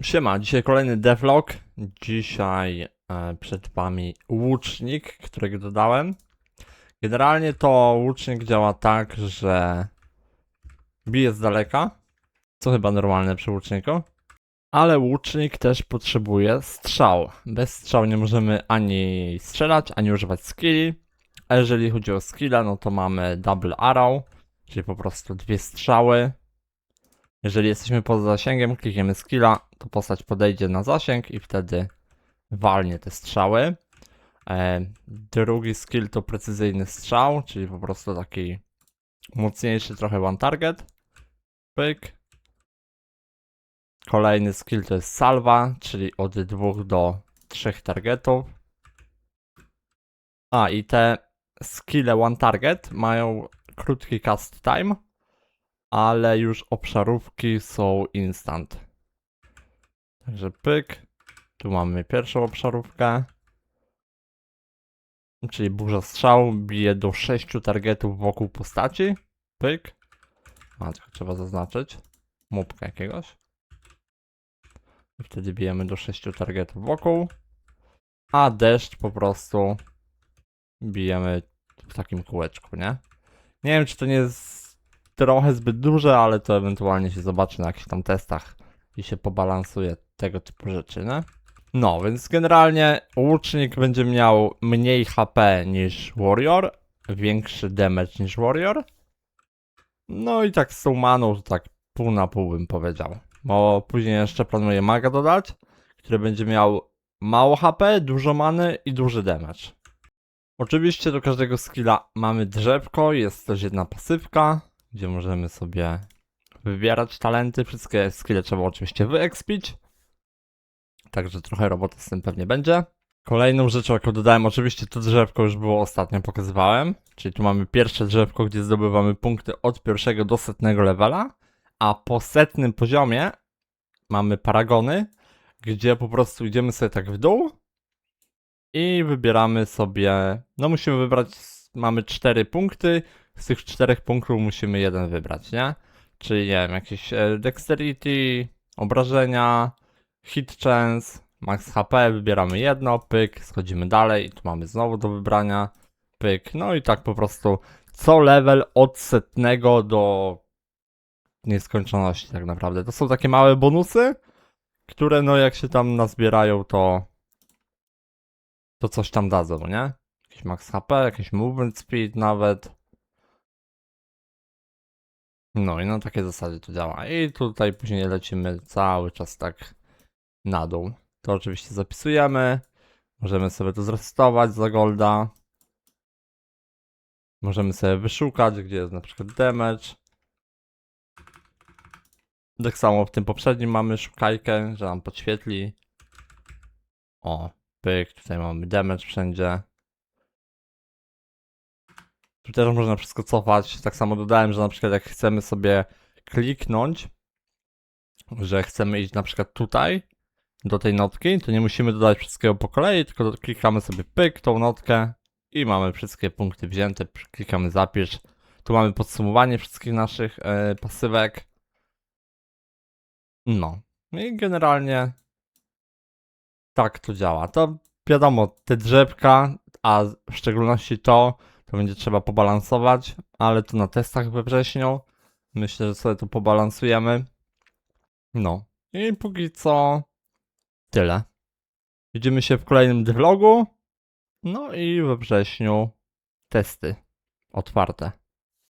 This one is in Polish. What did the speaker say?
Siema, dzisiaj kolejny devlog. Dzisiaj przed wami łucznik, którego dodałem. Generalnie to łucznik działa tak, że bije z daleka, co chyba normalne przy łuczniku. Ale łucznik też potrzebuje strzał. Bez strzału nie możemy ani strzelać, ani używać skilli. A jeżeli chodzi o skilla, no to mamy double arrow, czyli po prostu dwie strzały. Jeżeli jesteśmy poza zasięgiem, klikniemy skilla, to postać podejdzie na zasięg i wtedy walnie te strzały. Drugi skill to precyzyjny strzał, czyli po prostu taki mocniejszy trochę one target. Pyk. Kolejny skill to jest salwa, czyli od 2 do 3 targetów. A i te skille one target mają krótki cast time, ale już obszarówki są instant. Także pyk. Tu mamy pierwszą obszarówkę. Czyli burza strzał bije do 6 targetów wokół postaci. Pyk. A, tylko trzeba zaznaczyć. Mopka jakiegoś. I wtedy bijemy do 6 targetów wokół. A deszcz po prostu bijemy w takim kółeczku, nie? Nie wiem, czy to nie jest trochę zbyt duże, ale to ewentualnie się zobaczy na jakichś tam testach i się pobalansuje tego typu rzeczy, nie? No, więc generalnie łucznik będzie miał mniej HP niż Warrior, większy damage niż Warrior. No i tak z tą maną, to tak pół na pół bym powiedział. Bo później jeszcze planuję maga dodać, który będzie miał mało HP, dużo many i duży damage. Oczywiście do każdego skilla mamy drzewko, jest też jedna pasywka, gdzie możemy sobie wybierać talenty. Wszystkie skille trzeba oczywiście wyekspić. Także trochę roboty z tym pewnie będzie. Kolejną rzeczą, jaką dodałem, oczywiście to drzewko już było ostatnio pokazywałem. Czyli tu mamy pierwsze drzewko, gdzie zdobywamy punkty od 1 do 100 levela. A po 100 poziomie mamy paragony, gdzie po prostu idziemy sobie tak w dół. I wybieramy sobie, no musimy wybrać, mamy 4 punkty. Z tych 4 punktów musimy jeden wybrać, nie? Czyli nie wiem, jakieś dexterity, obrażenia, hit chance, max HP, wybieramy jedno, pyk, schodzimy dalej i tu mamy znowu do wybrania, pyk, no i tak po prostu co level od 100 do nieskończoności tak naprawdę. To są takie małe bonusy, które no jak się tam nazbierają, to coś tam dadzą, nie? Jakiś max HP, jakiś movement speed nawet. No i na takiej zasadzie to działa. I tutaj później lecimy cały czas tak na dół. To oczywiście zapisujemy. Możemy sobie to zresetować za golda. Możemy sobie wyszukać, gdzie jest na przykład damage. Tak samo w tym poprzednim mamy szukajkę, że nam podświetli. O, pyk, tutaj mamy damage wszędzie. Tu też można wszystko cofać. Tak samo dodałem, że na przykład jak chcemy sobie kliknąć, że chcemy iść na przykład tutaj, do tej notki, to nie musimy dodać wszystkiego po kolei, tylko klikamy sobie pyk, tą notkę i mamy wszystkie punkty wzięte, klikamy zapisz. Tu mamy podsumowanie wszystkich naszych pasywek. No i generalnie tak to działa. To wiadomo, te drzewka, a w szczególności to będzie trzeba pobalansować, ale to na testach we wrześniu. Myślę, że sobie to pobalansujemy. No i póki co tyle. Widzimy się w kolejnym vlogu. No i we wrześniu testy otwarte.